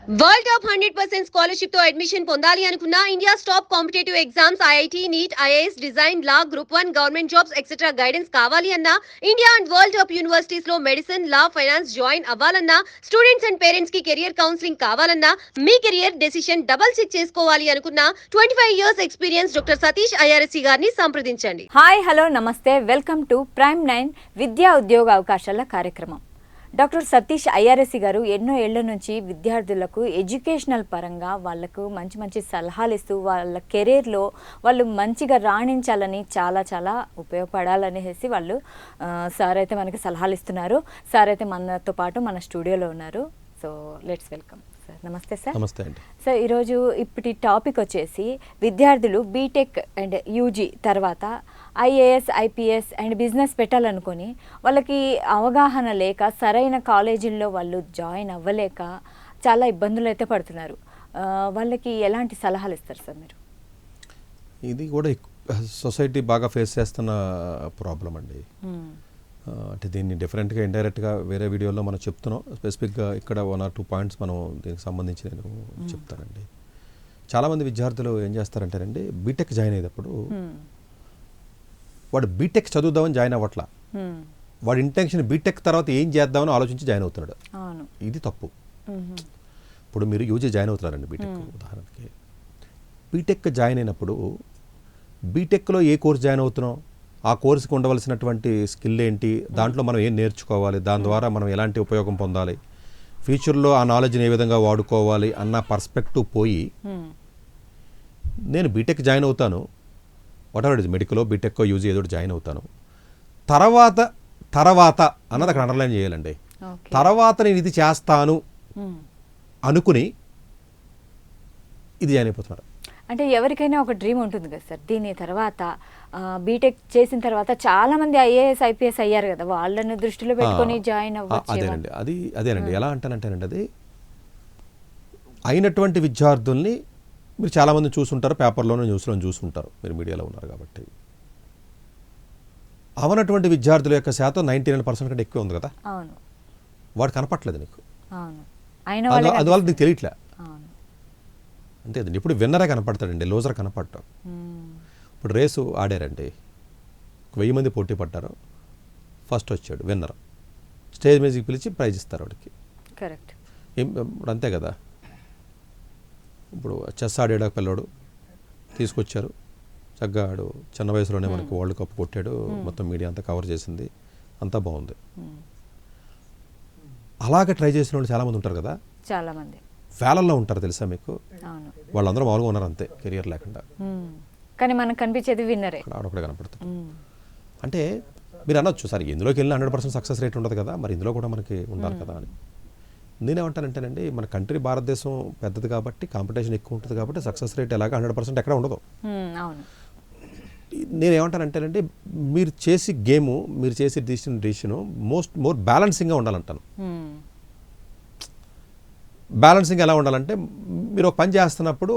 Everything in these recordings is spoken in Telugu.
వరల్డ్ టాప్ 100% స్కాలర్షిప్ తో అడ్మిషన్ పొందాలి అనుకున్న India top competitive exams IIT NEET IAS design law group 1 government jobs etcetera guidance కావాలి అన్న India and world top universities లో మెడిసిన్ లా ఫైనాన్స్ జాయిన్ అవ్వాలన్నా స్టూడెంట్స్ అండ్ పేరెంట్స్ కి కెరియర్ కౌన్సిలింగ్ కావాలన్నా మీ కెరియర్ డెసిషన్ డబుల్ చెక్ చేసుకోవాలి అనుకున్న 25 years experience doctor Satish IRSC గారిని సంప్రదించండి. హాయ్ హలో నమస్తే, వెల్కమ్ టు ప్రైమ్ 9 విద్యా ఉద్యోగ అవకాశాల కార్యక్రమం. డాక్టర్ సతీష్ ఐఆర్ఎస్సి గారు ఎన్నో ఏళ్ల నుంచి విద్యార్థులకు ఎడ్యుకేషనల్ పరంగా వాళ్ళకు మంచి మంచి సలహాలు ఇస్తూ వాళ్ళ కెరీర్లో వాళ్ళు మంచిగా రాణించాలని చాలా ఉపయోగపడాలనేసి వాళ్ళు సార్ అయితే మనకి సలహాలు ఇస్తున్నారు. సార్ అయితే మనతో పాటు మన స్టూడియోలో ఉన్నారు. So let's welcome sir. నమస్తే సార్. నమస్తే అండి. సార్ ఈరోజు ఇప్పటి టాపిక్ వచ్చేసి విద్యార్థులు బీటెక్ అండ్ యూజీ తర్వాత ఐఏఎస్ ఐపీఎస్ అండ్ బిజినెస్ పెట్టాలనుకొని వాళ్ళకి అవగాహన లేక సరైన కాలేజీల్లో వాళ్ళు జాయిన్ అవ్వలేక చాలా ఇబ్బందులు అయితే పడుతున్నారు. వాళ్ళకి ఎలాంటి సలహాలు ఇస్తారు సార్ మీరు? ఇది కూడా సొసైటీ బాగా ఫేస్ చేస్తున్న ప్రాబ్లం అండి. అంటే దీన్ని డిఫరెంట్గా ఇండైరెక్ట్గా వేరే వీడియోలో మనం చెప్తున్నాం. స్పెసిఫిక్గా ఇక్కడ 1 or 2 పాయింట్స్ మనం దీనికి సంబంధించి నేను చెప్తానండి. చాలామంది విద్యార్థులు ఏం చేస్తారంటేనండి, బీటెక్ జాయిన్ అయ్యేటప్పుడు వాడు బీటెక్ చదువుదామని జాయిన్ అవ్వట్లా, వాడి ఇంటెన్షన్ బీటెక్ తర్వాత ఏం చేద్దామని ఆలోచించి జాయిన్ అవుతున్నాడు. ఇది తప్పు. ఇప్పుడు మీరు యూజీ జాయిన్ అవుతున్నారండి బీటెక్, ఉదాహరణకి బీటెక్ జాయిన్ అయినప్పుడు బీటెక్లో ఏ కోర్స్ జాయిన్ అవుతున్నాం, ఆ కోర్సుకి ఉండవలసినటువంటి స్కిల్ ఏంటి, దాంట్లో మనం ఏం నేర్చుకోవాలి, దాని ద్వారా మనం ఎలాంటి ఉపయోగం పొందాలి, ఫ్యూచర్లో ఆ నాలెడ్జ్ని ఏ విధంగా వాడుకోవాలి అన్న పర్స్పెక్టివ్ పోయి నేను బీటెక్ జాయిన్ అవుతాను, వాట్ ఎవర్ ఇట్ ఇస్, మెడికల్లో బీటెక్ యూజీ ఏదో జాయిన్ అవుతాను, తర్వాత అన్నది అక్కడ అండర్లైన్ చేయాలండి. తర్వాత నేను ఇది చేస్తాను అనుకుని ఇది జాయిన్ అయిపోతున్నాడు. అంటే ఎవరికైనా ఒక డ్రీమ్ ఉంటుంది కదా సార్, దీని తర్వాత బీటెక్ చేసిన తర్వాత చాలా మంది ఐఏఎస్ ఐపీఎస్ అయ్యారు కదా, వాళ్ళని దృష్టిలో పెట్టుకొని జాయిన్ అవ్వచ్చు. అదేనండి ఎలా అంటానంటేనండి, అది అయినటువంటి విద్యార్థుల్ని మీరు చాలామంది చూసుంటారు, పేపర్లోనూ న్యూస్లో చూసుంటారు, మీరు మీడియాలో ఉన్నారు కాబట్టి. అవనటువంటి విద్యార్థుల యొక్క శాతం 99% కంటే ఎక్కువ ఉంది కదా. అవును, వాడు కనపట్లేదు నీకు, అది వాళ్ళకి నీకు తెలియట్లే. అంతే కదండి. ఇప్పుడు విన్నరే కనపడతాడండి, లూజర్ కనపడటం. ఇప్పుడు రేసు ఆడారండి, 1000 మంది పోటీ పడ్డారు, ఫస్ట్ వచ్చాడు విన్నర్, స్టేజ్ మీదకి పిలిచి ప్రైజ్ ఇస్తారు వాడికి. కరెక్ట్. ఇప్పుడు అంతే కదా. ఇప్పుడు చెస్ ఆడాడు పిల్లోడు, తీసుకొచ్చారు, చక్కగా ఆడు చిన్న వయసులోనే మనకి వరల్డ్ కప్ కొట్టాడు, మొత్తం మీడియా అంతా కవర్ చేసింది, అంతా బాగుంది. అలాగే ట్రై చేసిన వాళ్ళు చాలామంది ఉంటారు కదా, చాలామంది వేలల్లో ఉంటారు తెలుసా మీకు. వాళ్ళందరూ మామూలుగా ఉన్నారు అంతే, కెరియర్ లేకుండా. కానీ మనకు కనిపించేది విన్నరే, ఆడొక్కడే కనపడుతుంది. అంటే మీరు అనొచ్చు, సరే ఇందులోకి వెళ్ళిన 100% సక్సెస్ రేట్ ఉండదు కదా, మరి ఇందులో కూడా మనకి ఉండాలి కదా అని. నేనేమంటానంటేనండి, మన కంట్రీ భారతదేశం పెద్దది కాబట్టి, కాంపిటీషన్ ఎక్కువ ఉంటుంది కాబట్టి సక్సెస్ రేట్ ఎలాగా 100% ఎక్కడ ఉండదు. నేనేమంటానంటేనండి, మీరు చేసి గేము, మీరు చేసే డిసిషన్ మోర్ బ్యాలెన్సింగ్గా ఉండాలంటాను. బ్యాలెన్సింగ్ ఎలా ఉండాలంటే, మీరు ఒక పని చేస్తున్నప్పుడు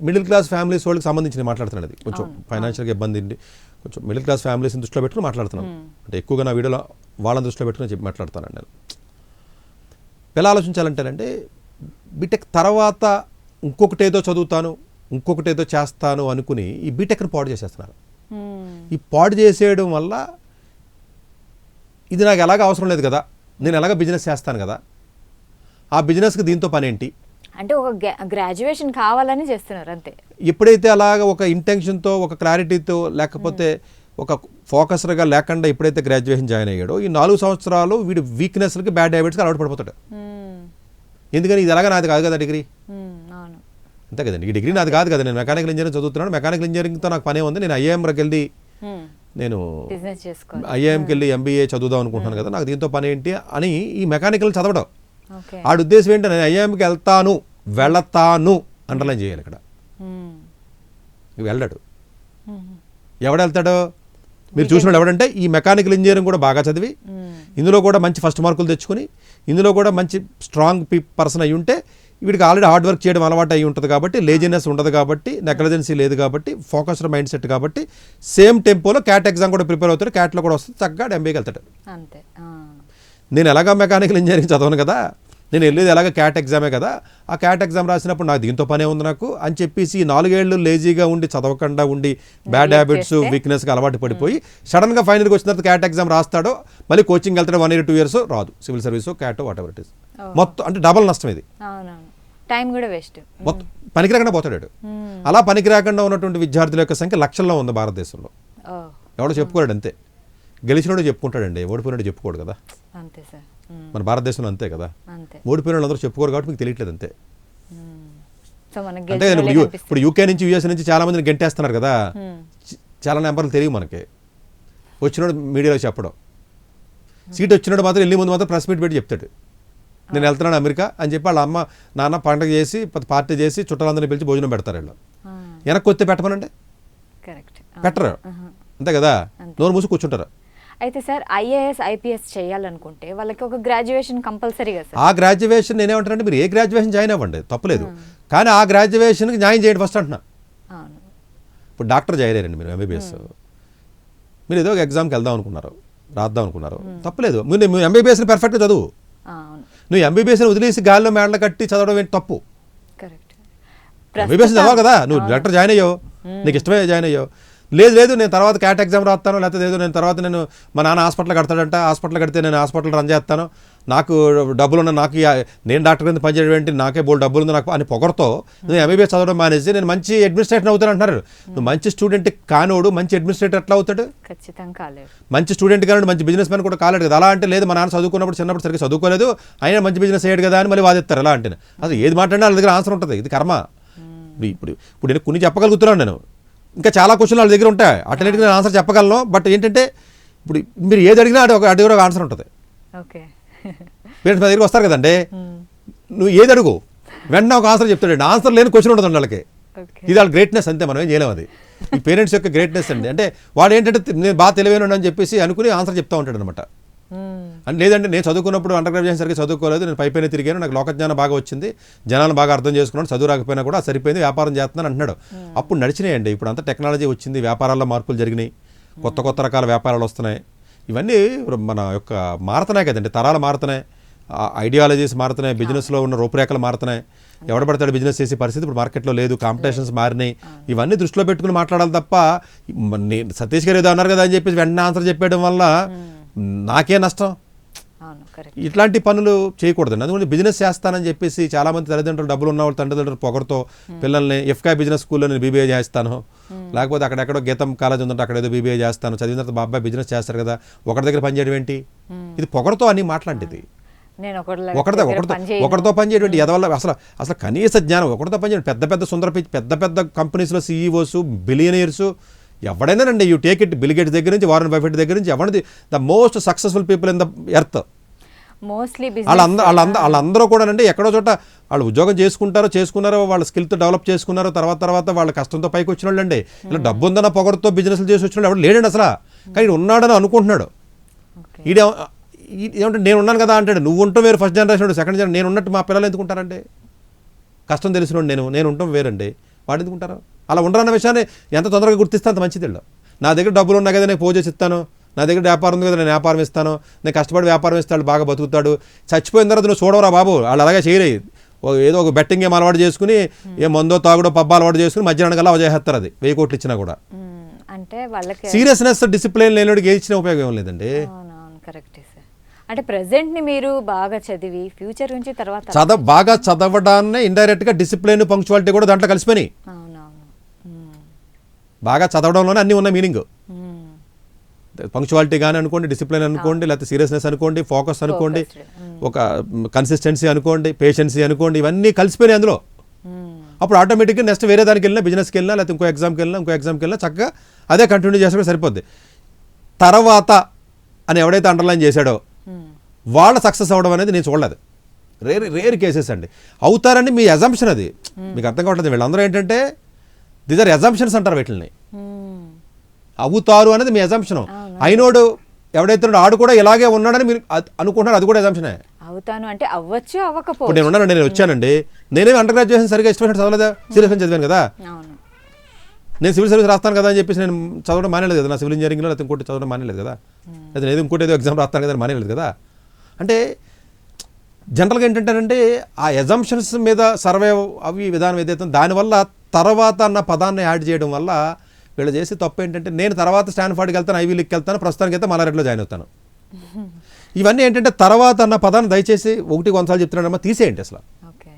మిడిల్ క్లాస్ ఫ్యామిలీస్ వాళ్ళకి సంబంధించి మాట్లాడుతున్నాను. అది కొంచెం ఫైనాన్షియల్గా ఇబ్బంది ఉండి కొంచెం మిడిల్ క్లాస్ ఫ్యామిలీస్ని దృష్టిలో పెట్టుకుని మాట్లాడుతున్నాను. అంటే ఎక్కువగా నా వీడియోలో వాళ్ళని దృష్టిలో పెట్టుకుని చెప్పి మాట్లాడుతాను నేను. ఎలా ఆలోచించాలంటేనంటే, బీటెక్ తర్వాత ఇంకొకటేదో చదువుతాను, ఇంకొకటేదో చేస్తాను అనుకుని ఈ బీటెక్ని పాడు చేసేస్తున్నారు. ఈ పాడు చేసేయడం వల్ల ఇది నాకు ఎలాగ అవసరం లేదు కదా, నేను ఎలాగ బిజినెస్ చేస్తాను కదా, ఆ బిజినెస్కి దీంతో పని ఏంటి అంటే ఒక గ్రాడ్యుయేషన్ కావాలని చేస్తున్నారు అంతే. ఎప్పుడైతే అలాగ ఒక ఇంటెన్షన్తో, ఒక క్లారిటీతో, లేకపోతే ఒక ఫోకస్గా లేకుండా ఎప్పుడైతే గ్రాడ్యుయేషన్ జాయిన్ అయ్యాడో, ఈ 4 సంవత్సరాలు వీడి వీక్నెస్లకి, బ్యాడ్ హ్యాబిట్స్కి అలవాటు పడిపోతాడు. ఎందుకని ఇది ఎలాగ నాది కాదు కదా డిగ్రీ, అంతే కదండి. ఈ డిగ్రీ నాది కాదు కదా, నేను మెకానికల్ ఇంజనీరింగ్ చదువుతున్నాను, మెకానికల్ ఇంజనీరింగ్తో నాకు పనే ఉంది, నేను ఐఐఎంకి వెళ్ళి నేను ఐఐఎంకి వెళ్ళి ఎంబీఏ చదువుదాం అనుకుంటున్నాను కదా, నాకు దీంతో పని ఏంటి అని ఈ మెకానికల్ చదవడం. ఆడి ఉద్దేశం ఏంటి, నేను ఐఐఎంకి వెళతాను అండర్లైన్ చేయాలి. ఇక్కడ వెళ్ళాడు, ఎవడెళ్తాడో మీరు చూసినాడు ఎవడంటే, ఈ మెకానికల్ ఇంజనీరింగ్ కూడా బాగా చదివి, ఇందులో కూడా మంచి ఫస్ట్ మార్కులు తెచ్చుకొని, ఇందులో కూడా మంచి స్ట్రాంగ్ పర్సన్ అయి ఉంటే, వీడికి ఆల్రెడీ హార్డ్ వర్క్ చేయడం అలవాటు అయి ఉంటుంది కాబట్టి, లేజినెస్ ఉండదు కాబట్టి, నెగ్లిజెన్సీ లేదు కాబట్టి, ఫోకస్డ్ మైండ్ సెట్ కాబట్టి, సేమ్ టెంపోలో క్యాట్ ఎగ్జామ్ కూడా ప్రిపేర్ అవుతాడు, క్యాట్లో కూడా వస్తుంది, చక్కగా ఎంబీకి వెళ్తాడు. నేను ఎలాగా మెకానికల్ ఇంజనీరింగ్ చదవను కదా, నేను వెళ్ళేది ఎలాగ క్యాట్ ఎగ్జామే కదా, ఆ క్యాట్ ఎగ్జామ్ రాసినప్పుడు నాకు దీంతో పనే ఉంది నాకు అని చెప్పేసి 4 ఏళ్ళు లేజీగా ఉండి చదవకుండా ఉండి బ్యాడ్ హ్యాబిట్స్ వీక్నెస్గా అలవాటు పడిపోయి సడన్గా ఫైనల్కి వచ్చిన తర్వాత క్యాట్ ఎగ్జామ్ రాస్తాడో మళ్ళీ కోచింగ్ వెళ్తాడు 1 year 2 years రాదు civil service cat what ever it is. మొత్తం అంటే డబల్ నష్టం ఇది. టైం కూడా వేస్ట్, మొత్తం పనికి రాకుండా పోతాడు. అలా పనికి రాకుండా ఉన్నటువంటి విద్యార్థుల యొక్క సంఖ్య లక్షల్లో ఉంది భారతదేశంలో. ఎవడో చెప్పుకోలేడు, అంతే. గెలిచినోడు చెప్పుకుంటాడండి, ఓడిపోయినాడు చెప్పుకోడు కదా. అంతే సార్, మన భారతదేశంలో అంతే కదా. ఓడిపోయిన వాళ్ళందరూ చెప్పుకోరు కాబట్టి మీకు తెలియట్లేదు అంతే. అంటే ఇప్పుడు యూకే నుంచి యూఎస్ నుంచి చాలా మందిని గెంటేస్తున్నారు కదా, చాలా నెంబర్లు తెలియవు మనకి. వచ్చినాడు మీడియాలో చెప్పడం, సీట్ వచ్చినాడు మాత్రం వెళ్ళి ముందు మాత్రం ప్రెస్ మీట్ పెట్టి చెప్తాడు నేను వెళ్తున్నాను అమెరికా అని చెప్పి వాళ్ళ అమ్మ నాన్న పండగ చేసి పార్టీ చేసి చుట్టాలందరినీ పిలిచి భోజనం పెడతారు. వీళ్ళు వెనక్కి వస్తే పెట్టమనండి, పెట్టరు అంతే కదా, నోరు మూసి కూర్చుంటారు. అయితే సార్ ఐఏఎస్ ఐపీఎస్ చేయాలనుకుంటే వాళ్ళకి ఒక గ్రాడ్యుయేషన్ కంపల్సరీగా సార్. ఆ గ్రాడ్యుయేషన్ నేనేమంటానంటే మీరు ఏ గ్రాడ్యుయేషన్ జాయిన్ అవ్వండి తప్పలేదు, కానీ ఆ గ్రాడ్యుయేషన్కి న్యాయం చేయండి ఫస్ట్ అంటున్నా. ఇప్పుడు డాక్టర్ జాయిన్ అయ్యారండి మీరు ఎంబీబీఎస్, మీరు ఏదో ఒక ఎగ్జామ్కి వెళ్దాం అనుకున్నారు, రాద్దాం అనుకున్నారు, తప్పలేదు. మీరు ఎంబీబీఎస్ని పర్ఫెక్ట్గా చదువు. నువ్వు ఎంబీబీఎస్ని వదిలేసి గాల్లో మేడలు కట్టి చదవడం ఏంటి తప్పు. ఎంబీబీఎస్ చదవాలి కదా, నువ్వు డాక్టర్ జాయిన్ అయ్యావు, నీకు ఇష్టమే జాయిన్ అయ్యావు. లేదు నేను తర్వాత క్యాట్ ఎగ్జామ్ రాస్తాను, లేకపోతే లేదు నేను తర్వాత నేను మా నాన్న హాస్పిటల్ కడతాడంట, హాస్పిటల్ కడితే నేను హాస్పిటల్ రన్ చేస్తాను, నాకు డబ్బులు ఉన్న నాకు నేను డాక్టర్ కింద పనిచేయడం ఏంటి, నాకే బోల్ డబ్బులు ఉంది నాకు అని పొగరతో నువ్వు ఎంబీబీఎస్ చదవడం మానేసి నేను మంచి అడ్మినిస్ట్రేటర్ అవుతాను అంటున్నారు. నువ్వు మంచి స్టూడెంట్ కానోడు మంచి అడ్మినిస్ట్రేటర్ ఎట్లా అవుతాడు? ఖచ్చితంగా కాలేడు. మంచి స్టూడెంట్ కానోడు మంచి బిజినెస్ మ్యాన్ కూడా కాలేడు కదా. అలా అంటే లేదు మా నాన్న చదువుకున్నప్పుడు చిన్నప్పుడు సరిగ్గా చదువుకోలేదు, అయినా మంచి బిజినెస్ అయ్యాడు కదా అని మళ్ళీ వాదిస్తారు. ఎలా అంటే అసలు ఏది మాట్లాడినా వాళ్ళ దగ్గర ఆన్సర్ ఉంటుంది, ఇది కర్మ. ఇప్పుడు నేను కొన్ని చెప్పగలుగుతున్నాను, నేను ఇంకా చాలా క్వశ్చన్లు వాళ్ళ దగ్గర ఉంటాయి, అటన్నిటికీ నేను ఆన్సర్ చెప్పగలను. బట్ ఏంటంటే ఇప్పుడు మీరు ఏది అడిగినా అడిగిన ఒక ఆన్సర్ ఉంటుంది. పేరెంట్స్ మా దగ్గరికి వస్తారు కదండి, నువ్వు ఏది అడుగు వెంటనే ఒక ఆన్సర్ చెప్తాడండి, ఆన్సర్ లేని క్వశ్చన్ ఉంటుంది వాళ్ళకి. ఇది వాళ్ళ గ్రేట్నెస్, అంతే, మనం ఏం చేయలేము. అది ఈ పేరెంట్స్ యొక్క గ్రేట్నెస్ అండి. అంటే వాడు ఏంటంటే నేను బాగా తెలివైన అని చెప్పేసి అనుకుని ఆన్సర్ చెప్తా ఉంటాడు అనమాట. అంటే లేదంటే నేను చదువుకున్నప్పుడు అండర్ గ్రాడ్యుయేషన్ సరిగ్గా చదువుకోలేదు, నేను పైపైన తిరిగాను, నాకు లోకజ్ఞానం బాగా వచ్చింది, జనాలను బాగా అర్థం చేసుకున్నాను, చదువు రాకపోయినా కూడా సరిపోయింది, వ్యాపారం చేస్తున్నాను అంటున్నాడు. అప్పుడు నడిచినాయండి. ఇప్పుడు అంతా టెక్నాలజీ వచ్చింది, వ్యాపారాల్లో మార్పులు జరిగినాయి, కొత్త రకాల వ్యాపారాలు వస్తున్నాయి. ఇవన్నీ మన యొక్క మారుతున్నాయి కదండి, తరాలు మారుతున్నాయి, ఐడియాలజీస్ మారుతున్నాయి, బిజినెస్లో ఉన్న రూపురేఖలు మారుతున్నాయి. ఎవడ పడతాడు బిజినెస్ చేసే పరిస్థితి ఇప్పుడు మార్కెట్లో లేదు, కాంపిటీషన్స్ మారినాయి. ఇవన్నీ దృష్టిలో పెట్టుకుని మాట్లాడాలి తప్ప సతీష్ గారు ఏదో అన్నారు కదా అని చెప్పేసి వెంటనే ఆన్సర్ చెప్పేయడం వల్ల నాకే నష్టం. ఇట్లాంటి పనులు చేయకూడదండి. అందుకని బిజినెస్ చేస్తానని చెప్పేసి చాలామంది తల్లిదండ్రులు, డబ్బులు ఉన్న వాళ్ళు తల్లిదండ్రులు పొగరుతో పిల్లల్ని ఎఫ్కాయ్ బిజినెస్ స్కూల్లో నేను బీబీఏ చేస్తాను, లేకపోతే అక్కడెక్కడో గీతం కాలేజ్ ఉందంటే అక్కడ ఏదో బీబీఏ చేస్తాను, చదివిన తర్వాత బాబాయ్ బిజినెస్ చేస్తారు కదా, ఒకరి దగ్గర పనిచేయడం ఏంటి, ఇది పొగరుతో అని మాట్లాంటిది. ఒకరితో పనిచేయటువంటి ఎదవల్ల అసలు కనీస జ్ఞానం, ఒకరితో పనిచేయడం. పెద్ద సుందర పెద్ద కంపెనీస్లో సీఈఓస్, బిలియనీర్స్ ఎవడైనానండి, you take it, Bill Gates దగ్గర నుంచి వారన్ బఫెట్ దగ్గర నుంచి ఎవరిది the most successful people in the earth mostly వాళ్ళందరూ కూడా అండి ఎక్కడో చోట వాళ్ళు ఉద్యోగం చేసుకున్నారో వాళ్ళ స్కిల్తో డెవలప్ చేసుకున్నారో, తర్వాత వాళ్ళ కష్టంతో పైకి వచ్చిన వాళ్ళు అండి. ఇలా డబ్బు ఉందన్న పొగరుతో బిజినెస్లు చేసి వచ్చిన వాళ్ళు ఎవడు లేడండి అసలు. కానీ ఉన్నాడని అనుకుంటున్నాడు. ఏమంటే నేను ఉన్నాను కదా అంటాడు. నువ్వు ఉంటాం వేరు, ఫస్ట్ జనరేషన్, సెకండ్ జనరేషన్. నేను ఉన్నట్టు మా పిల్లలు ఎందుకుంటారండి? కష్టం తెలిసినోడు నేను ఉంటాం వేరండి, వాడు ఎందుకుంటారు? అలా ఉండరన్న విషయాన్ని ఎంత తొందరగా గుర్తిస్తే అంత మంచిది. నా దగ్గర డబ్బులు ఉన్నాయి కదా, నేను పోజ్ చేసి ఇస్తాను, నా దగ్గర వ్యాపారం ఉంది కదా, నేను వ్యాపారం ఇస్తాను, నేను కష్టపడి వ్యాపారం ఇస్తాడు, బాగా బతుకుతాడు. చచ్చిపోయిన తర్వాత నువ్వు చూడవరా బాబు, వాళ్ళు అలాగే చేయరే. ఏదో ఒక బెట్టింగ్ గేమ్ అలవాటు చేసుకుని, ఏ మందో తాగుడో పబ్బా అలవాటు చేసుకుని మధ్యాహ్నం కల్లా చేస్తారు. అది 1000 కోట్లు ఇచ్చినా కూడా. అంటే వాళ్ళకి సీరియస్నెస్, డిసిప్లిన్ లేనివాడికి ఏ ఇచ్చిన ఉపయోగం ఏం లేదండి. కరెక్టే సార్. అంటే ప్రెసెంట్ ని మీరు బాగా చదివి ఫ్యూచర్ గురించి తర్వాత బాగా చదవడాన్ని ఇండైరెక్ట్ గా డిసిప్లిన్, పంక్చువాలిటీ కూడా దాంట్లో కలిసిపోయి. బాగా చదవడంలోనే అన్ని ఉన్న మీనింగ్. పంక్చువాలిటీ కానీ అనుకోండి, డిసిప్లిన్ అనుకోండి, లేకపోతే సీరియస్నెస్ అనుకోండి, ఫోకస్ అనుకోండి, ఒక కన్సిస్టెన్సీ అనుకోండి, పేషెన్సీ అనుకోండి, ఇవన్నీ కలిసిపోయినాయి అందులో. అప్పుడు ఆటోమేటిక్గా నెక్స్ట్ వేరే దానికి వెళ్ళినా, బిజినెస్కి వెళ్ళినా, లేకపోతే ఇంకో ఎగ్జామ్కి వెళ్ళినా చక్కగా అదే కంటిన్యూ చేసుకుంటే సరిపోద్ది. తర్వాత అని ఎవడైతే అండర్లైన్ చేశాడో వాళ్ళ సక్సెస్ అవ్వడం అనేది నేను చూడలేదు. రేర్ కేసెస్ అండి. అవుతారని మీ అజంప్షన్, అది మీకు అర్థం కావట్లేదు. వీళ్ళందరూ ఏంటంటే దీస్ ఆర్ అజంప్షన్స్ అంటారు వీటిని. అవుతారు అనేది మీ అజంప్షన్. అయినోడు ఎవడైతే ఆడు కూడా ఇలాగే ఉన్నాడని మీరు అనుకుంటున్నారు, అది కూడా అజంప్షనే. అవుతాను అంటే అవ్వచ్చు, అవ్వకపోవచ్చు. నేను ఉన్నానండి, నేను వచ్చానండి, నేనేమి అండర్ గ్రాడ్యుయేషన్ సరిగ్గా ఇష్టపడి చదవలేదా, సీరియస్ చదివాను కదా. నేను సివిల్ సర్వీస్ రాస్తాను కదా అని చెప్పేసి నేను చదవడం మానేలేదు కదా, నా సివిల్ ఇంజనీరింగ్లో లేకపోతే ఇంకోటి చదవడం మానేలేదు కదా, లేదా ఇంకోటి ఏదో ఎగ్జామ్ రాస్తాను కదా అని మానేలేదు కదా. అంటే జనరల్గా ఏంటంటేనంటే ఆ ఎజంప్షన్స్ మీద సర్వే అవి విధానం ఏదైతే దానివల్ల తర్వాత అన్న పదాన్ని యాడ్ చేయడం వల్ల వీళ్ళు చేసే తప్పు ఏంటంటే నేను తర్వాత స్టాన్ఫర్డ్కి వెళ్తాను, ఐవీ లీగ్కి వెళ్తాను, ప్రస్తుతానికి అయితే మల్లారెడ్డిలో జాయిన్ అవుతాను. ఇవన్నీ ఏంటంటే తర్వాత అన్న పదాన్ని దయచేసి 1-1 సార్లు చెప్తున్నాడమ్మా, తీసేయండి అసలు.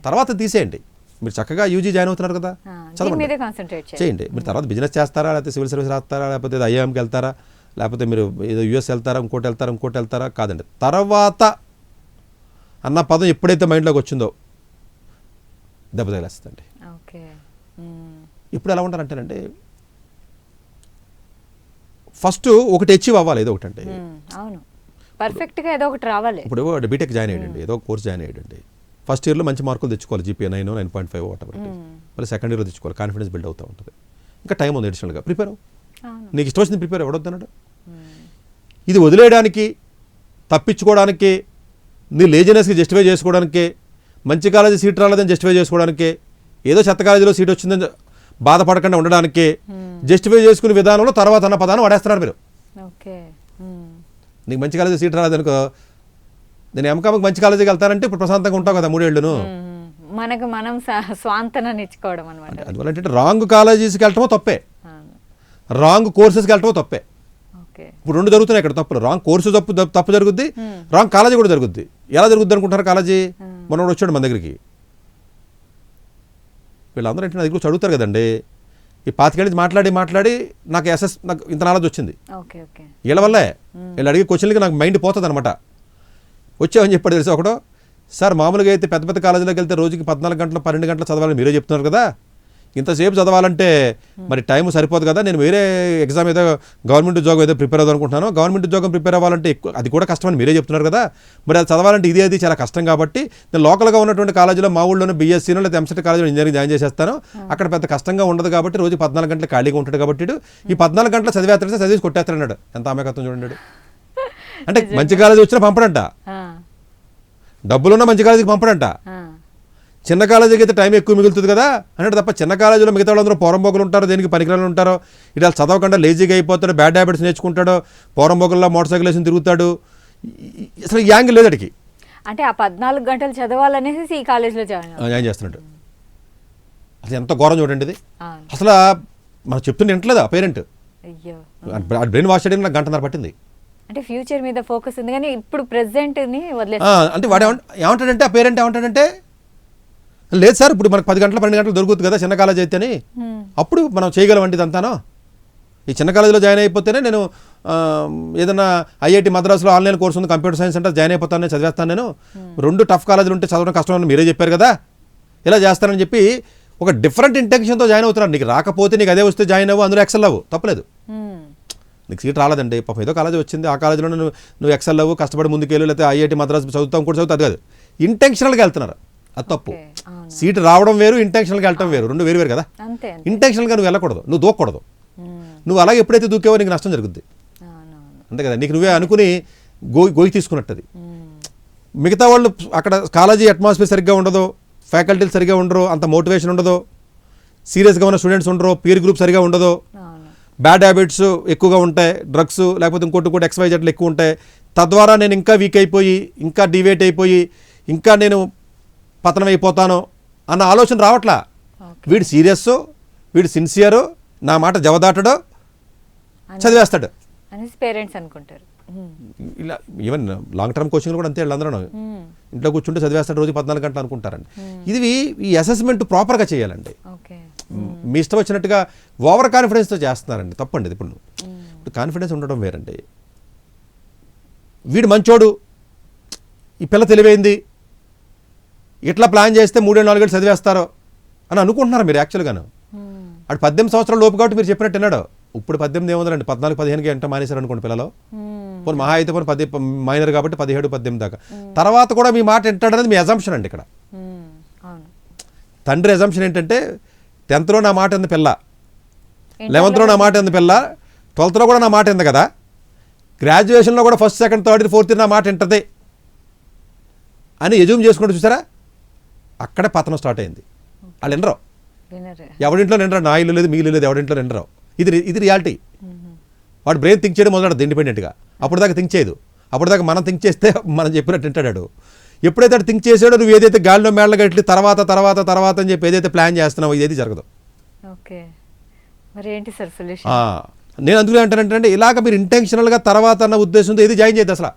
తర్వాత తీసేయండి. మీరు చక్కగా యూజీ జాయిన్ అవుతున్నారు కదా, చదవండి, చేయండి. మీరు తర్వాత బిజినెస్ చేస్తారా, లేకపోతే సివిల్ సర్వీస్ రాస్తారా, లేకపోతే ఐఐఎంకి వెళ్తారా, లేకపోతే మీరు ఏదో యూఎస్ వెళ్తారా, ఇంకోటి వెళ్తారా కాదండి. తర్వాత అన్న పదం ఎప్పుడైతే మైండ్లోకి వచ్చిందో దెబ్బ తగిలేస్తుందండి. ఇప్పుడు ఎలా ఉంటారంటేనండి, ఫస్ట్ ఒకటి అచీవ్ అవ్వాలి, ఏదో ఒకటి అంటే పర్ఫెక్ట్గా ఏదో ఒకటి రావాలి. ఇప్పుడు బీటెక్ జాయిన్ అయ్యండి, ఏదో కోర్స్ జాయిన్ అయ్యండి, ఫస్ట్ ఇయర్లో మంచి మార్కులు తెచ్చుకోవాలి, జీపీఏ 9, 9.5 వాటర్. మళ్ళీ సెకండ్ ఇయర్లో తెచ్చుకోవాలి, కాన్ఫిడెన్స్ బిల్డ్ అవుతూ ఉంటుంది. ఇంకా టైం ఉంది అడిషనల్గా, ప్రిపేర్ నీకు ఇష్టం వచ్చింది ప్రిపేర్ ఎవడొద్దన్నాడు. ఇది వదిలేయడానికి, తప్పించుకోవడానికి, నీ లేజినెస్కి జస్టిఫై చేసుకోవడానికి, మంచి కాలేజీ సీట్ రాలేదని జస్టిఫై చేసుకోవడానికి, ఏదో చెత్త కాలేజీలో సీట్ వచ్చిందని బాధపడకుండా ఉండడానికి జస్టిఫై చేసుకునే విధానంలో తర్వాత అన్న పదాన్ని వాడేస్తున్నారు మీరు. నీకు మంచి కాలేజీ సీట్ రాలేదనుకో, నేను ఎంకామ్కి మంచి కాలేజీకి వెళ్తానంటే ఇప్పుడు ప్రశాంతంగా ఉంటావు కదా 3 ఏళ్ళును, మనకు మనం స్వాంతనాన్ని ఇచ్చుకోవడం అనమాట. అందువల్ల ఏంటంటే రాంగ్ కాలేజీస్కి వెళ్ళటమో తప్పే, రాంగ్ కోర్సెస్కి వెళ్ళటమో తప్పే. ఇప్పుడు 2 జరుగుతున్నాయి ఇక్కడ తప్పులు. రాంగ్ కోర్సు తప్పు జరుగుద్ది, రాంగ్ కాలేజీ కూడా జరుగుద్ది. ఎలా జరుగుద్ది అనుకుంటారు కాలేజీ? మనోడు వచ్చాడు మన దగ్గరికి, వీళ్ళందరూ ఏంటంటే నా దగ్గర చదువుతారు కదండి, ఈ 25 ఏళ్ళ నుంచి మాట్లాడి నాకు నాకు ఇంత నాలెడ్జ్ వచ్చింది వీళ్ళ వల్లే. వీళ్ళు అడిగే క్వశ్చన్లకి నాకు మైండ్ పోతుంది అనమాట. వచ్చామని చెప్పాడు తెలుసు ఒకడు, సార్ మామూలుగా అయితే పెద్ద పెద్ద కాలేజీలోకి వెళ్తే రోజుకి 14 గంటలు 12 గంటలు చదవాలని మీరే చెప్తున్నారు కదా, ఇంతసేపు చదవాలంటే మరి టైం సరిపోదు కదా, నేను వేరే ఎగ్జామ్ ఏదో గవర్నమెంట్ ఉద్యోగం ఏదో ప్రిపేర్ అవుదాం అనుకుంటున్నాను, గవర్నమెంట్ ఉద్యోగం ప్రిపేర్ అవ్వాలంటే ఎక్కువ అది కూడా కష్టమని మీరే చెప్తున్నారు కదా, మరి అది చదవాలంటే ఇది చాలా కష్టం కాబట్టి నేను లోకల్గా ఉన్నటువంటి కాలేజీలో మా ఊళ్ళోనే బీఎస్సీనో లేదా ఎంసెట్ కాలేజీలో ఇంజనీరింగ్ జాయిన్ చేసేస్తాను, అక్కడ పెద్ద కష్టంగా ఉండదు కాబట్టి రోజు 14 గంటలు ఖాళీగా ఉంటాడు కాబట్టి ఈ 14 గంటలు చదివేసి కొట్టేస్తాడు. ఎంత అమాయకత్వం చూడండి. అంటే మంచి కాలేజీ వచ్చినా పంపడంట, డబ్బులున్నా మంచి కాలేజీకి పంపడంట, చిన్న కాలేజీకి అయితే టైం ఎక్కువ మిగులుతుంది కదా అంటే తప్ప చిన్న కాలేజీలో మిగతా వాళ్ళందరూ పోరంబోగులు ఉంటారు, దేనికి పనికిరాలు ఉంటారో, ఇటు చదవకుండా లేజీగా అయిపోతాడు, బ్యాడ్ హ్యాబిట్స్ నేర్చుకుంటాడు, పోరంబోగుల్లో మోటార్ సైకిల్ వేసి తిరుగుతాడు, అసలు ఈ యాంగిల్ లేదు అడిగి. అంటే ఆ 14 గంటలు చదవాలనేసి ఈ కాలేజీలో జాయిన్ చేస్తున్నాడు. అసలు ఎంత ఘోరం చూడండి ఇది. అసలు మనం చెప్తుంటే వింటలేదు ఆ పేరెంట్, బ్రెయిన్ వాష్ చేయడానికి నాకు 1.5 గంట పట్టింది. అంటే ఫ్యూచర్ మీద ఫోకస్ ఉంది కానీ ఇప్పుడు ప్రెసెంట్ని వదిలే. అంటే వాడు ఏమంటాడంటే ఆ పేరెంట్ ఏమంటాడంటే, లేదు సార్ ఇప్పుడు మనకు 10 గంటలు 12 గంటలు దొరుకుతుంది కదా చిన్న కాలేజ్ అయితేనే, అప్పుడు మనం చేయగలమండి ఇదంతానో. ఈ చిన్న కాలేజీలో జాయిన్ అయిపోతేనే నేను ఏదైనా ఐఐటి మద్రాసులో ఆన్లైన్ కోర్సు ఉంది, కంప్యూటర్ సైన్స్ అంటే జాయిన్ అయిపోతాను, నేను చదివేస్తాను, నేను 2 టఫ్ కాలేజీలు ఉంటే చదవడం కష్టం అని మీరే చెప్పారు కదా, ఇలా చేస్తానని చెప్పి ఒక డిఫరెంట్ ఇంటెన్షన్తో జాయిన్ అవుతున్నారు. నీకు రాకపోతే నీకు అదే వస్తే జాయిన్ అవ్వు, అందులో ఎక్సెల్ అవ్వు, తప్పలేదు. నీకు సీట్ రాలేదండి, పాపం ఏదో కాలేజీ వచ్చింది, ఆ కాలేజీలో నువ్వు ఎక్సెల్ అవ్వు, కష్టపడి ముందుకెళ్ళు, లేకపోతే ఐఐటి మద్రాసు చదువుతాం కూడా చదువుతా, అది కాదు, ఇంటెన్షనల్గా వెళ్తున్నారు, అది తప్పు. సీట్ రావడం వేరు, ఇంటెన్షనల్గా వెళ్ళటం వేరు, 2 వేరు కదా. ఇంటెన్షనల్గా నువ్వు వెళ్ళకూడదు, నువ్వు దూకూడదు. నువ్వు అలాగే ఎప్పుడైతే దూకేవో నీకు నష్టం జరుగుద్ది, అంతే కదా. నీకు నువ్వే అనుకుని గోయి తీసుకున్నట్టది. మిగతా వాళ్ళు అక్కడ కాలేజీ అట్మాస్ఫియర్ సరిగ్గా ఉండదు, ఫ్యాకల్టీలు సరిగ్గా ఉండరు, అంత మోటివేషన్ ఉండదు, సీరియస్గా ఉన్న స్టూడెంట్స్ ఉండరు, పీర్ గ్రూప్ సరిగ్గా ఉండదు, బ్యాడ్ హ్యాబిట్స్ ఎక్కువగా ఉంటాయి, డ్రగ్స్ లేకపోతే ఇంకోటి XYZలు ఎక్కువ ఉంటాయి. తద్వారా నేను ఇంకా వీక్ అయిపోయి, ఇంకా డివేట్ అయిపోయి, ఇంకా నేను పతనం అయిపోతాను అన్న ఆలోచన రావట్లా. వీడు సీరియస్, వీడు సిన్సియరు, నా మాట జవదాటడో చదివేస్తాడు పేరెంట్స్ అనుకుంటారు. ఇలా ఈవెన్ లాంగ్ టర్మ్ కోచింగ్లో కూడా అంతే, వీళ్ళందరూ ఇంట్లో కూర్చుంటే చదివేస్తాడు రోజు 14 గంటలు అనుకుంటారండి. ఇది ఈ అసెస్మెంట్ ప్రాపర్గా చేయాలండి. మీ ఇష్టం వచ్చినట్టుగా ఓవర్ కాన్ఫిడెన్స్తో చేస్తున్నారండి, తప్పండి. ఇప్పుడు కాన్ఫిడెన్స్ ఉండడం వేరండి. వీడు మంచోడు, ఈ పిల్ల తెలివైంది, ఇట్లా ప్లాన్ చేస్తే 3-4 ఏళ్ళు చదివేస్తారో అని అనుకుంటున్నారు మీరు యాక్చువల్గాను. అటు 18 సంవత్సరాల లోపు కాబట్టి మీరు చెప్పినట్టు విన్నాడు. ఇప్పుడు 18 ఏముందండి, 14-15కి ఎంత మానేశారు అనుకోండి పిల్లలు, పోనీ మహా అయితే పోనీ 10 మైనర్ కాబట్టి 17-18 దాకా. తర్వాత కూడా మీ మాట వింటాడనేది మీ అజంప్షన్ అండి. ఇక్కడ తండ్రి అజంప్షన్ ఏంటంటే 10th నా మాట ఎందు పిల్ల, 11th నా మాట ఎందు పిల్ల, 12th కూడా నా మాట ఎందు కదా, గ్రాడ్యుయేషన్లో కూడా 1st, 2nd, 3rd, 4th నా మాట వింటది అని ఎజ్యూమ్ చేసుకుంటూ చూసారా, అక్కడే పతనం స్టార్ట్ అయింది. వాళ్ళు వినరు, ఎవడింట్లో నిండరు, నా ఇల్లు లేదు, మీ ఇల్లు లేదు, ఎవడింట్లో నిండరు. ఇది రియాలిటీ. వాడు బ్రెయిన్ థింక్ చేయడం మొదలెడదు ఇండిపెండెంట్గా. అప్పుడు దాకా థింక్ చేయదు. అప్పుడు దాకా మనం థింక్ చేస్తే మనం చెప్పినట్టు వింటాడు. ఎప్పుడైతే అటు థింక్ చేసాడో నువ్వు ఏదైతే గాలిలో మేళ్ళ గట్టి తర్వాత తర్వాత తర్వాత అని చెప్పి ఏదైతే ప్లాన్ చేస్తున్నావో ఇదేది జరగదు. ఓకే, మరి ఏంటి సార్ సొల్యూషన్? నేను అందులో అంటానంటే ఇలాగ మీరు ఇంటెన్షనల్గా తర్వాత అన్న ఉద్దేశంతో ఏది జాయిన్ చేయద్దు అసలు.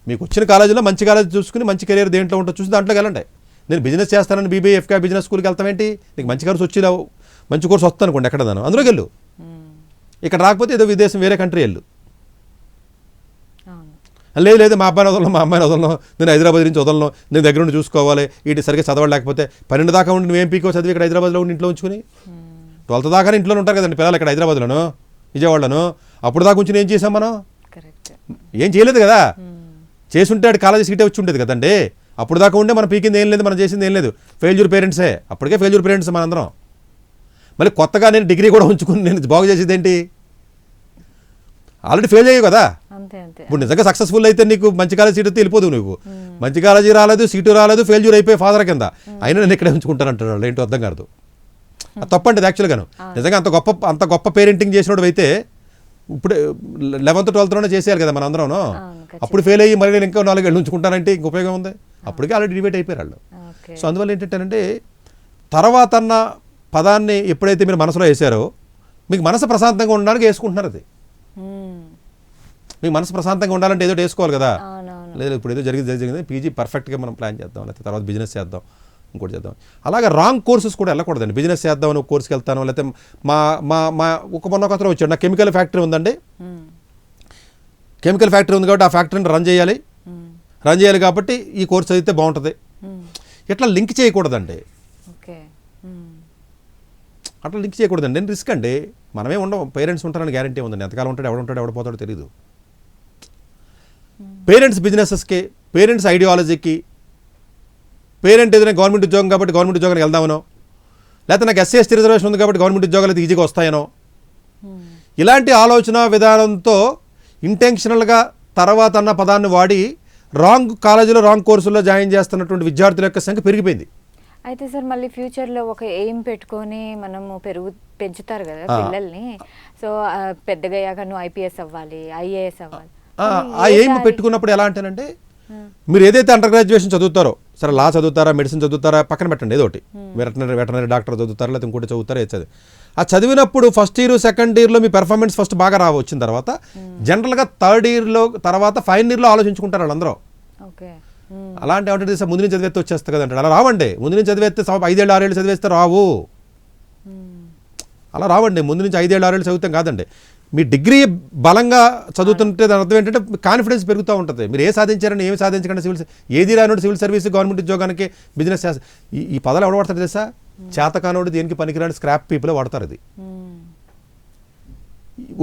మీకు వచ్చిన కాలేజీలో మంచి కాలేజ్ చూసుకుని మంచి కెరీర్ దేంట్లో ఉంటుందో చూసి దాంట్లోకి వెళ్ళండి. నేను బిజినెస్ చేస్తానని బీబీఏ ఎఫ్కే బిజినెస్ స్కూల్కి వెళ్తామేంటి? నీకు మంచి కోర్సు వచ్చేలావు, మంచి కోర్సు వస్తాను అనుకోండి ఎక్కడ దాను అందులోకి వెళ్ళు. ఇక్కడ రాకపోతే ఏదో విదేశం వేరే కంట్రీ వెళ్ళు. లేదు లేదు మా అబ్బాయిని వదలను, మా అమ్మాయిని వదలను, నేను హైదరాబాద్ నుంచి వదలను, నేను దగ్గర ఉండి చూసుకోవాలి, వీటి సరిగ్గా చదవలేకపోతే 12 దాకా ఉండి నువ్వేం పీకో చదివి ఇక్కడ హైదరాబాద్లో ఉండి ఇంట్లో ఉంచుకుని 12th దాకా ఇంట్లోనే ఉంటారు కదండి పిల్లలు ఇక్కడ హైదరాబాద్లోను విజయవాడలోను. అప్పుడు దాకా ఉంచి ఏం చేసాం మనం? ఏం చేయలేదు కదా. చేసుంటే ఆడు కాలేజీ సీటే వచ్చి ఉండేది కదండి. అప్పుడు దాకా ఉండే మనం పీకింది ఏం లేదు, మనం చేసింది ఏం లేదు. ఫెయిల్యూర్ పేరెంట్సే, అప్పటికే ఫెయిల్యూర్ పేరెంట్స్ మనందరం. మళ్ళీ కొత్తగా నేను డిగ్రీ కూడా ఉంచుకుని నేను బాగు చేసేది ఏంటి? ఆల్రెడీ ఫెయిల్ అయ్యావు కదా. ఇప్పుడు నిజంగా సక్సెస్ఫుల్ అయితే నీకు మంచి కాలేజీ సీట్ అయితే వెళ్ళిపోదు. నువ్వు మంచి కాలేజీ రాలేదు, సీటు రాలేదు, ఫెయిల్యూర్ అయిపోయి ఫాదర్ కింద అయినా నేను ఇక్కడే ఉంచుకుంటానంటాడు. వాళ్ళు ఏంటో అర్థం కాదు. అది తప్పండి యాక్చువల్గాను. నిజంగా అంత గొప్ప పేరెంటింగ్ చేసినోడు అయితే ఇప్పుడు 11th 12th చేసేయాలి కదా మనం అందరం. అప్పుడు ఫెయిల్ అయ్యి మళ్ళీ నేను ఇంకా 4 ఏళ్ళు ఉంచుకుంటానంటే ఇంక ఉపయోగం ఉంది. అప్పటికే ఆల్రెడీ డిబేట్ అయిపోయారు వాళ్ళు. సో అందువల్ల ఏంటంటే తర్వాత అన్న పదాన్ని ఎప్పుడైతే మీరు మనసులో వేసారో మీకు మనసు ప్రశాంతంగా ఉండడానికి వేసుకుంటున్నారు. అది మీకు మనసు ప్రశాంతంగా ఉండాలంటే ఏదో వేసుకోవాలి కదా. లేదు ఇప్పుడు ఏదో జరిగింది పీజీ పర్ఫెక్ట్గా మనం ప్లాన్ చేద్దాం, లేకపోతే తర్వాత బిజినెస్ చేద్దాం, ఇంకోటి చేద్దాం. అలాగే రాంగ్ కోర్సెస్ కూడా వెళ్ళకూడదండి. బిజినెస్ చేద్దామని ఒక కోర్స్కి వెళ్తాను, లేకపోతే మా మొన్న ఒక అతను వచ్చాడు, నా కెమికల్ ఫ్యాక్టరీ ఉందండి, కెమికల్ ఫ్యాక్టరీ ఉంది కాబట్టి ఆ ఫ్యాక్టరీని రన్ చేయాలి కాబట్టి ఈ కోర్స్ అయితే బాగుంటుంది. ఇట్లా లింక్ చేయకూడదండి. అట్లా లింక్ చేయకూడదండి. నేను రిస్క్ అండి. మనమే ఉండవు, పేరెంట్స్ ఉంటారని గ్యారంటీ ఉందండి. ఎంతకాలం ఉంటాడు, ఎవడపోతాడో తెలియదు. పేరెంట్స్ బిజినెసెస్కి, పేరెంట్స్ ఐడియాలజీకి, పేరెంట్ ఏదైనా గవర్నమెంట్ ఉద్యోగం కాబట్టి గవర్నమెంట్ ఉద్యోగానికి వెళ్దామనో, లేకపోతే నాకు ఎస్సీ ఎస్టీ రిజర్వేషన్ ఉంది కాబట్టి గవర్నమెంట్ ఉద్యోగాలు అయితే ఈజీగా వస్తాయనో, ఇలాంటి ఆలోచన విధానంతో ఇంటెన్షనల్గా తర్వాత అన్న పదాన్ని వాడి రాంగ్ కాలేజీలో రాంగ్ కోర్సుల్లో జాయిన్ చేస్తున్నటువంటి విద్యార్థుల యొక్క సంఖ్య పెరిగిపోయింది. అయితే సార్ మళ్ళీ ఫ్యూచర్లో ఒక ఎయిమ్ పెట్టుకొని మనము పెంచుతారు కదా పిల్లల్ని. సో పెద్దగా అయ్యాక నువ్వు ఐపీఎస్ అవ్వాలి, ఐఏఎస్ అవ్వాలి. ఆ ఎయిమ్ పెట్టుకున్నప్పుడు ఎలా అంటేనంటే మీరు ఏదైతే అండర్ గ్రాడ్యుయేషన్ చదువుతారో, సరే లా చదువుతారా, మెడిసిన్ చదువుతారా, పక్కన పెట్టండి ఏదో ఒకటి, వెటనరీ డాక్టర్ చదువుతారా, లేకపోతే ఇంకోటి చదువుతారా, చదివి ఆ చదివినప్పుడు ఫస్ట్ ఇయర్ సెకండ్ ఇయర్లో మీ పెర్ఫార్మెన్స్ ఫస్ట్ బాగా వచ్చిన తర్వాత జనరల్గా థర్డ్ ఇయర్లో తర్వాత ఫైనల్ ఇయర్లో ఆలోచించుకుంటారు వాళ్ళందరూ. అలాంటి ఏమంటే ముందు నుంచి చదివేస్తే వచ్చేస్తా కదంటాడు. అలా రావండి. ముందు నుంచి చదివేస్తే 5 ఏళ్ళు 6 ఏళ్ళు చదివేస్తే రావు. అలా రావండి. ముందు నుంచి 5 ఏళ్ళు 6 ఏళ్ళు చదువుతాం కాదండి. మీ డిగ్రీ బలంగా చదువుతుంటే దాని అర్థం ఏంటంటే కాన్ఫిడెన్స్ పెరుగుతూ ఉంటుంది. మీరు ఏ సాధించారని ఏమి సాధించకండి, ఏది రానోడు సివిల్ సర్వీస్ గవర్నమెంట్ ఉద్యోగానికి బిజినెస్ చేస్తారు. ఈ పదాలు ఎవరు వాడతారు తెలుసా? చేతకానోడు దేనికి పనికిరాని స్క్రాప్ పీపుల్ వాడతారు. అది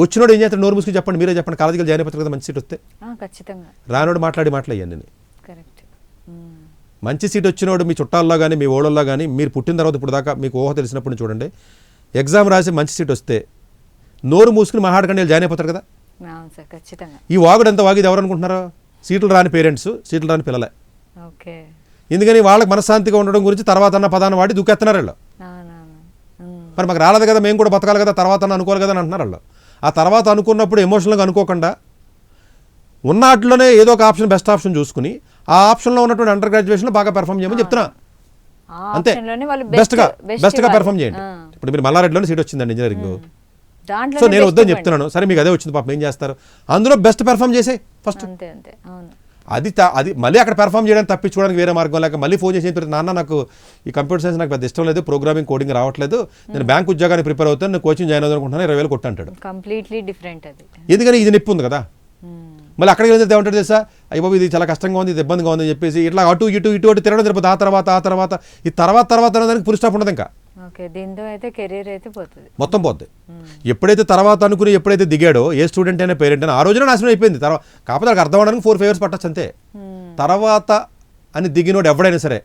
వచ్చినోడు ఏం చేస్తాడు? నోరు మూసుకుని చెప్పండి, మీరే చెప్పండి. కాలేజీకి జాయిన్ అయిపోతారు కదా మంచి సీట్ వస్తే. రానోడు మాట్లాడేయండి. మంచి సీట్ వచ్చినోడు మీ చుట్టాల్లో కానీ మీ ఓళ్ళల్లో కానీ మీరు పుట్టిన తర్వాత ఇప్పుడు దాకా మీకు ఊహ తెలిసినప్పుడు చూడండి, ఎగ్జామ్ రాసి మంచి సీట్ వస్తే నోరు మూసుకుని మాట్లాడకండి జాయిన్ అయిపోతారు కదా. ఈ వాగుడు ఎంత వాగిది ఎవరు అనుకుంటున్నారో? సీట్లు రాని పేరెంట్స్, సీట్లు రాని పిల్లలే. ఎందుకని వాళ్ళకి మనశ్శాంతిగా ఉండడం గురించి తర్వాత అన్న పదాన్ని వాడి దూకెత్తున్నారు వాళ్ళు. మరి మాకు రాలేదు కదా, మేము కూడా బతకాలి కదా, తర్వాత అన్న అనుకోవాలి కదా అని అంటున్నారు వాళ్ళు. ఆ తర్వాత అనుకున్నప్పుడు ఎమోషనల్గా అనుకోకుండా ఉన్న వాటిలోనే ఏదో ఒక ఆప్షన్, బెస్ట్ ఆప్షన్ చూసుకుని ఆ ఆప్షన్లో ఉన్నటువంటి అండర్ గ్రాడ్యుయేషన్లో బాగా పెర్ఫామ్ చేయమని చెప్తున్నా. అంతే, బెస్ట్గా పెర్ఫామ్ చేయండి. ఇప్పుడు మీరు మల్లారెడ్డిలోనే సీట్ వచ్చిందండి ఇంజనీరింగ్. సో నేను వద్దని చెప్తున్నాను. సరే మీకు అదే వచ్చింది పాపం, ఏం చేస్తారు? అందులో బెస్ట్ పెర్ఫామ్ చేసే ఫస్ట్. అది మళ్ళీ అక్కడ పెర్ఫామ్ చేయడానికి తప్పించుకోవడానికి వేరే మార్గం లేక మళ్ళీ ఫోన్ చేసి నాన్న నాకు ఈ కంప్యూటర్ సైన్స్ నాకు పెద్ద ఇష్టం లేదు, ప్రోగ్రామింగ్ కోడింగ్ రావట్లేదు, నేను బ్యాంక్ ఉద్యోగానికి ప్రిపేర్ అవుతాను, నేను కోచింగ్ జాయిన్ అవుతాను అనుకుంటున్నాను, 20,000 కొట్టాడు. కంప్లీట్లీ డిఫరెంట్ అది. ఎందుకని ఇది నొప్పి ఉంది కదా. మళ్ళీ అక్కడికి వెళ్తే ఏమంటాడు తెలుసా? అయ్యో ఇది చాలా కష్టంగా ఉంది, ఇది ఇబ్బందిగా ఉంది అని చెప్పేసి ఇట్లా అటు ఇటు తిరగడం జరిపోతుంది. ఆ తర్వాత ఈ తర్వాత దానికి ఫుల్ స్టాప్ ఉండదు. ఇంకా మొత్తం పోద్ది. ఎప్పుడైతే తర్వాత అనుకుని ఎప్పుడైతే దిగాడో ఏ స్టూడెంట్ అయినా పేరెంట్ అయినా ఆ రోజున నాశనం అయిపోయింది. తర్వాత కాకపోతే నాకు అర్థం అవడానికి 4 years పట్టచ్చు అంతే. తర్వాత అని దిగినోడు ఎవడైనా సరే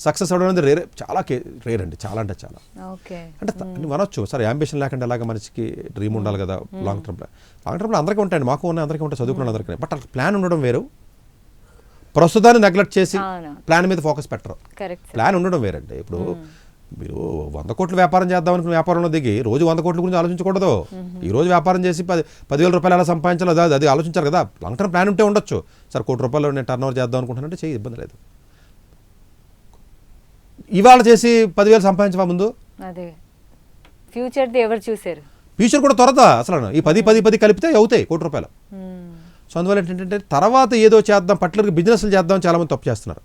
సక్సెస్ అవ్వడం అనేది రేర్, చాలా రేర్ అండి. చాలా అంటే చాలా అంటే మనొచ్చు సరే యాంబిషన్ లేకుండా అలాగే మనిషికి డ్రీమ్ ఉండాలి కదా. లాంగ్ టర్మ్లో అందరికీ ఉంటాయండి, మాకు ఉన్నాయి, అందరికీ ఉంటాయి, చదువుకున్న అందరికీ. బట్ అలా ప్లాన్ ఉండడం వేరు, ప్రస్తుతాన్ని నెగ్లెక్ట్ చేసి ప్లాన్ మీద ఫోకస్ పెట్టరు. ప్లాన్ ఉండడం వేరండి. ఇప్పుడు మీరు 100 కోట్ల వ్యాపారం చేద్దాం అనుకున్న వ్యాపారంలో దిగి రోజు 100 కోట్ల గురించి ఆలోచించకూడదు. ఈ రోజు వ్యాపారం చేసి 10,000 రూపాయలు ఎలా సంపాదించాలో అది ఆలోచించారు కదా. లాంగ్ టర్మ్ ప్లాన్ ఉంటే ఉండొచ్చు. సార్ 1 కోటి రూపాయలు నేను టర్న్ ఓవర్ చేద్దాం అనుకుంటున్నానంటే చేయి, ఇబ్బంది లేదు. ఇవాళ చేసి 10,000 సంపాదించవా ముందు? అదే ఫ్యూచర్ది ఎవరు చూసారు? ఫ్యూచర్ కూడా త్వరత అసలు ఈ 10 కలిపితే అవుతాయి 1 కోటి రూపాయలు. సో అందువల్ల ఏంటంటే తర్వాత ఏదో చేద్దాం, పర్టికులర్గా బిజినెస్లు చేద్దాం చాలామంది తప్పు చేస్తున్నారు.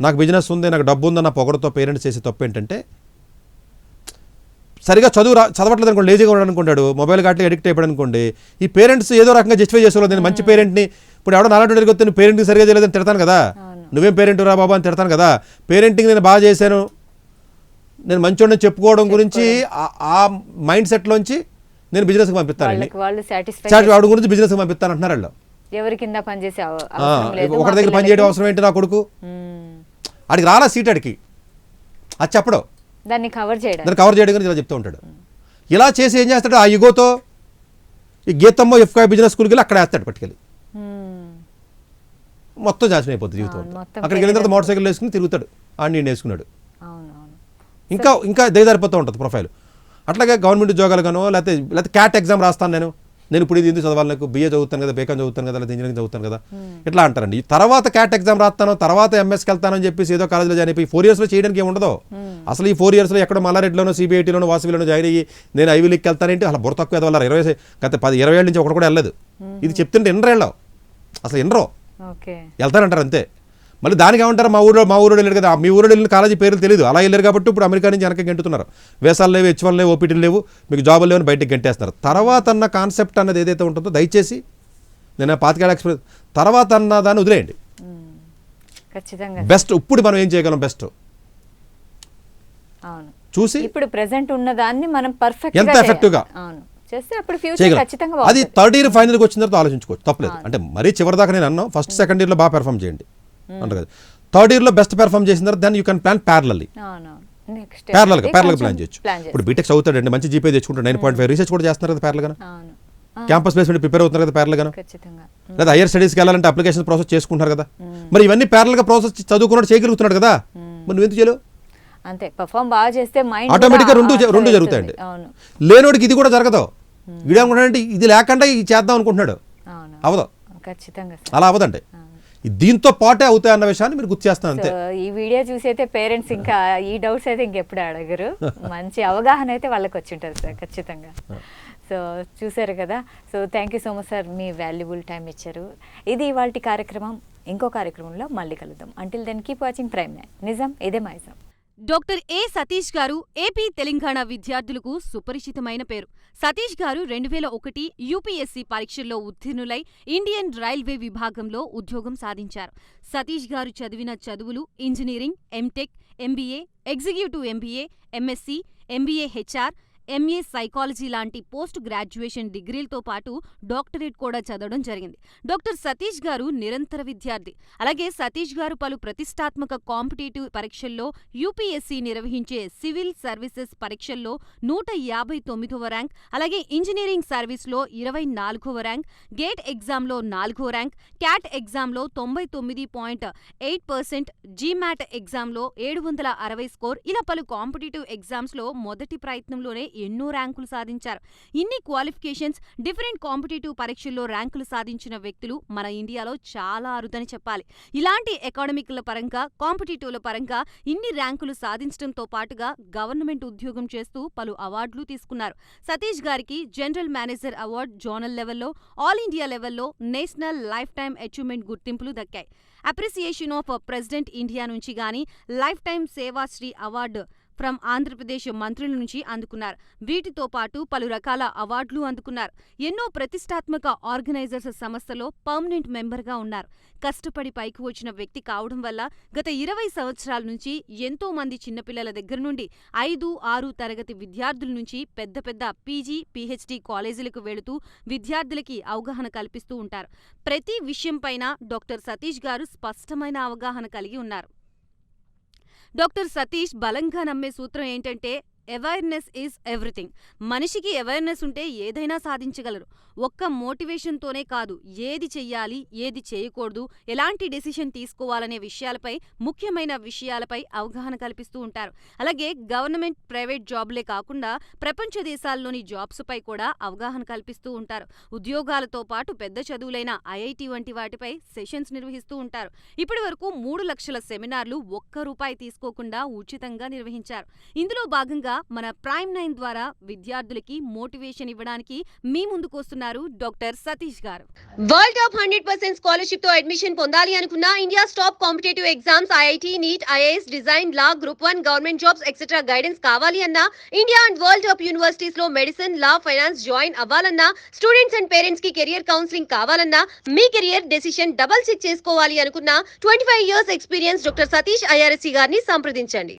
నాకు బిజినెస్ ఉంది, నాకు డబ్బు ఉందన్న పొగడతో పేరెంట్స్ చేసే తప్పు ఏంటంటే సరిగా చదవట్లేదు అనుకోండి, లేజీగా ఉన్నాడు అనుకుంటాడు, మొబైల్ కాట్లకి అడిక్ట్ అయిపోయాడు అనుకోండి, ఈ పేరెంట్స్ ఏదో రకంగా జస్టిఫై చేసుకోలేదు. నేను మంచి పేరెంట్ని, ఇప్పుడు ఎవడో నాలుగు అడిగితే నువ్వు పేరెంట్కి సరిగా చేయలేదని తిడతాను కదా, నువ్వేం పేరెంట్ రా బాబా అని తిడతాను కదా. పేరెంటింగ్ నేను బాగా చేశాను, నేను మంచోడిని చెప్పుకోవడం గురించి ఆ మైండ్ సెట్లోంచి నేను బిజినెస్కి పంపిస్తానండి, వాడి గురించి బిజినెస్కి పంపిస్తాను అంటున్నారు వాళ్ళు. ఎవరి కింద పనిచేసే ఒకరి దగ్గర పని చేయడం అవసరం ఏంటి నా కొడుకు, ఆడికి రాలా సీట్, ఆడికి అది చెప్పడం, దాన్ని కవర్ చేయడం గురించి ఇలా చెప్తూ ఉంటాడు. ఇలా చేసి ఏం చేస్తాడు, ఆ యుగోతో ఈ గీతమ్మో ఎఫ్ఐ బిజినెస్ స్కూల్కి వెళ్ళి అక్కడ వేస్తాడు పట్టుకెళ్ళి, మొత్తం జాస్యం అయిపోతుంది జీవితం. అక్కడికి వెళ్ళిన తర్వాత మోటార్ సైకిల్ వేసుకుని తిరుగుతాడు, ఆడిని వేసుకున్నాడు, ఇంకా దిగజారిపోతూ ఉంటుంది ప్రొఫైల్. అట్లాగే గవర్నమెంట్ ఉద్యోగాలు గానో లేకపోతే క్యాట్ ఎగ్జామ్ రాస్తాను నేను ఇప్పుడు ఇది ఎందుకు చదవాలి, నాకు బిఏ చదువుతాను కదా, బేకాన్ చదువుతాను కదా, లేదా ఇంజనీరింగ్ చదువుతాను కదా, ఇట్లా అంటారండి. తర్వాత క్యాట్ ఎగ్జామ్ రాస్తాను, తర్వాత ఎంఎస్కి వెళ్తానని చెప్పేసి ఏదో కాలేజ్లో జాయిన్ అయిపోయి 4 ఇయర్స్లో చేయడానికి ఏమి ఉండదు. అసలు ఈ 4 ఇయర్స్లో ఎక్కడో మల్లారెడ్డిలోనో సిబిఐటీలోనో వాసవిలోనో జాయిన్ అయ్యి నేను ఐవీ లీగ్కి వెళ్తానంటే అసలు బుర్ర తక్కువ ఎదవాళ్ళ 20 ఏళ్ళ నుంచి ఒకటి కూడా వెళ్ళలేదు. ఇది చెప్తుంటే ఎన్నరేళ్ళవు అసలు ఎన్నరో వెళ్తారంటారు అంతే. మళ్ళీ దానికి ఏమంటారు, మా ఊళ్ళో వెళ్ళారు కదా, మీ ఊళ్ళో వెళ్ళిన కాలేజీ పేర్లు తెలియదు, అలా వెళ్ళారు కాబట్టి ఇప్పుడు అమెరికా నుంచి వెనక గెంటుతున్నారు, వేసాలు లేవు, H1 లేవు, ఓపీటీలు లేవు, మీకు జాబులు లేవని బయటకు గెంటేస్తున్నారు. తర్వాత అన్న కాన్సెప్ట్ అన్నది ఏదైతే ఉంటుందో దయచేసి నేను 25 ఎక్స్పీరియన్స్ తర్వాత అన్న దాన్ని వదిలేయండి. బెస్ట్ ఇప్పుడు మనం ఏం చేయగలం బెస్ట్ చూసి ఇప్పుడు ప్రెజెంట్ ఉన్న దాన్ని మనం పర్ఫెక్ట్ ఎంత ఎఫెక్టివ్గా అది 3rd ఇయర్ ఫైనల్కి వచ్చిన తర్వాత ఆలోచించుకోవచ్చు, తప్పలేదు. అంటే మరీ చివరి దాకా నేను అన్నాను, ఫస్ట్ సెకండ్ ఇయర్లో బాగా పెర్ఫామ్ చేయండి అంటారు కదా, 3rd ఇయర్లో బెస్ట్ పెర్ఫామ్ చేసిన తర్వాత దాన్ని యూ కెన్ ప్లాన్ ప్యారలల్లీ, ప్యారలల్గా ప్లాన్ చేయొచ్చు. ఇప్పుడు బీటెక్ చదువుతాడండి, మంచి జీపీ తెచ్చుకుంటాడు, 9.5 రీసెర్చ్ కూడా చేస్తున్నారు కదా ప్యారల్గా, క్యాంపస్ ప్లేస్మెంట్ ప్రిపేర్ అవుతున్నారు కదా ప్యారల్గా, లేదా హైయర్ స్టడీస్కి వెళ్ళాలంటే అప్లికేషన్ ప్రాసెస్ చేసుకుంటారు కదా. మరి ఇవన్నీ ప్యారల్గా ప్రాసెస్ చదువుకున్నాడు చేయగలుగుతున్నాడు కదా, మరి నువ్వు ఎందుకు చేయలేవు? అంతే పర్ఫామ్ బాగా చేస్తే మైండ్ ఆటోమేటిక్గా రెండు జరుగుతాయండి. లేనోడికి ఇది కూడా జరగదు, వీడేమనుకుంటాడంటే ఇది లేకుండా ఇది చేద్దాం అనుకుంటున్నాడు, అవదు, ఖచ్చితంగా అలా అవదండి. దీంతో పాటే అవుతాయి అన్న విషయాన్ని మీరు గుర్తు చేస్తాను అంతే. ఈ వీడియో చూసి అయితే పేరెంట్స్ ఇంకా ఈ డౌట్స్ అయితే ఇంకెప్పుడు అడగరు, మంచి అవగాహన అయితే వాళ్ళకి వచ్చి ఉంటుంది సార్ ఖచ్చితంగా. సో చూసారు కదా, so thank you so much sir, మీ వాల్యుబుల్ టైం ఇచ్చారు. ఇది ఇవాల్టి కార్యక్రమం, ఇంకో కార్యక్రమంలో మళ్ళీ కలుద్దాం. Until then keep watching Prime Nine. నిజం ఇదే మైజం. డాక్టర్ ఏ సతీష్ గారు ఏపీ తెలంగాణ విద్యార్థులకు సుపరిచితమైన పేరు. సతీష్ గారు 2001 యూపీఎస్సీ పరీక్షల్లో ఉత్తీర్ణులై ఇండియన్ రైల్వే విభాగంలో ఉద్యోగం సాధించారు. సతీష్ గారు చదివిన చదువులు engineering, MTech, MBA, executive MBA, MSc, MBA HR, MA psychology లాంటి పోస్ట్ గ్రాడ్యుయేషన్ డిగ్రీలతో పాటు డాక్టరేట్ కూడా చదవడం జరిగింది. డాక్టర్ సతీష్ గారు నిరంతర విద్యార్థి. అలాగే సతీష్ గారు పలు ప్రతిష్టాత్మక కాంపిటేటివ్ పరీక్షల్లో యూపీఎస్సీ నిర్వహించే సివిల్ సర్వీసెస్ పరీక్షల్లో 159వ ర్యాంక్, అలాగే ఇంజనీరింగ్ సర్వీస్లో 24వ ర్యాంక్, గేట్ ఎగ్జామ్లో 4వ ర్యాంక్, క్యాట్ ఎగ్జామ్లో 99.8%, జీమాట్ ఎగ్జామ్లో 760 స్కోర్, ఇలా పలు కాంపిటేటివ్ ఎగ్జామ్స్లో మొదటి ప్రయత్నంలోనే ఎన్నో ర్యాంకులు సాధించారు. ఇన్ని క్వాలిఫికేషన్స్, డిఫరెంట్ కాంపిటేటివ్ పరీక్షల్లో ర్యాంకులు సాధించిన వ్యక్తులు మన ఇండియాలో చాలా అరుదని చెప్పాలి. ఇలాంటి ఎకాడమిక్ల పరంగా, కాంపిటేటివ్ల పరంగా ఇన్ని ర్యాంకులు సాధించడంతో పాటుగా గవర్నమెంట్ ఉద్యోగం చేస్తూ పలు అవార్డులు తీసుకున్నారు. సతీష్ గారికి జనరల్ మేనేజర్ అవార్డు జోనల్ లెవెల్లో, ఆల్ ఇండియా లెవెల్లో నేషనల్ లైఫ్ టైమ్ అచీవ్మెంట్ గుర్తింపులు దక్కాయి. అప్రిసియేషన్ ఆఫ్ ప్రెసిడెంట్ ఇండియా నుంచి గానీ life time Seva Sri award from Andhra Pradesh మంత్రుల నుంచి అందుకున్నారు. వీటితో పాటు పలు రకాల అవార్డులు అందుకున్నారు. ఎన్నో ప్రతిష్టాత్మక ఆర్గనైజర్స్ సంస్థలో పర్మనెంట్ మెంబర్గా ఉన్నారు. కష్టపడి పైకి వచ్చిన వ్యక్తి కావడం వల్ల గత 20 సంవత్సరాల నుంచి ఎంతో మంది చిన్నపిల్లల దగ్గర నుండి 5, 6 తరగతి విద్యార్థుల నుంచి పెద్ద పెద్ద పీజీ, పీహెచ్డీ కాలేజీలకు వెళుతూ విద్యార్థులకి అవగాహన కల్పిస్తూ ఉంటారు. ప్రతి విషయంపైన డాక్టర్ సతీష్ గారు స్పష్టమైన అవగాహన కలిగి ఉన్నారు. డాక్టర్ సతీష్ బలంగా నమ్మే సూత్రం ఏంటంటే అవేర్నెస్ ఈజ్ ఎవ్రీథింగ్. మనిషికి అవేర్నెస్ ఉంటే ఏదైనా సాధించగలరు. ఒక్క మోటివేషన్తోనే కాదు, ఏది చెయ్యాలి, ఏది చేయకూడదు, ఎలాంటి డెసిషన్ తీసుకోవాలనే విషయాలపై, ముఖ్యమైన విషయాలపై అవగాహన కల్పిస్తూ ఉంటారు. అలాగే గవర్నమెంట్, ప్రైవేట్ జాబ్లే కాకుండా ప్రపంచ దేశాల్లోని జాబ్స్ పై కూడా అవగాహన కల్పిస్తూ ఉంటారు. ఉద్యోగాలతో పాటు పెద్ద చదువులైన ఐఐటి వంటి వాటిపై సెషన్స్ నిర్వహిస్తూ ఉంటారు. ఇప్పటి వరకు 3 లక్షల సెమినార్లు ఒక్క రూపాయి తీసుకోకుండా ఉచితంగా నిర్వహించారు. ఇందులో భాగంగా మన ప్రైమ్ 9 ద్వారా విద్యార్థులకి మోటివేషన్ ఇవ్వడానికి మీ ముందుకొస్తున్నారు డాక్టర్ సతీష్ గారు. వరల్డ్ టాప్ 100% స్కాలర్షిప్ తో అడ్మిషన్ పొందాలి అనుకున్న India's top competitive exams IIT, NEET, IAS, design, law, group 1 government jobs etcetera guidance కావాలి అన్నా, India and world top universities లో మెడిసిన్, లా, ఫైనాన్స్ జాయిన్ అవ్వాలన్నా, స్టూడెంట్స్ అండ్ పేరెంట్స్ కి కెరియర్ కౌన్సిలింగ్ కావాలన్నా, మీ కెరియర్ డెసిషన్ డబుల్ చెక్ చేసుకోవాలి అనుకున్న 25 years experience doctor Satish IRSC గారిని సంప్రదించండి.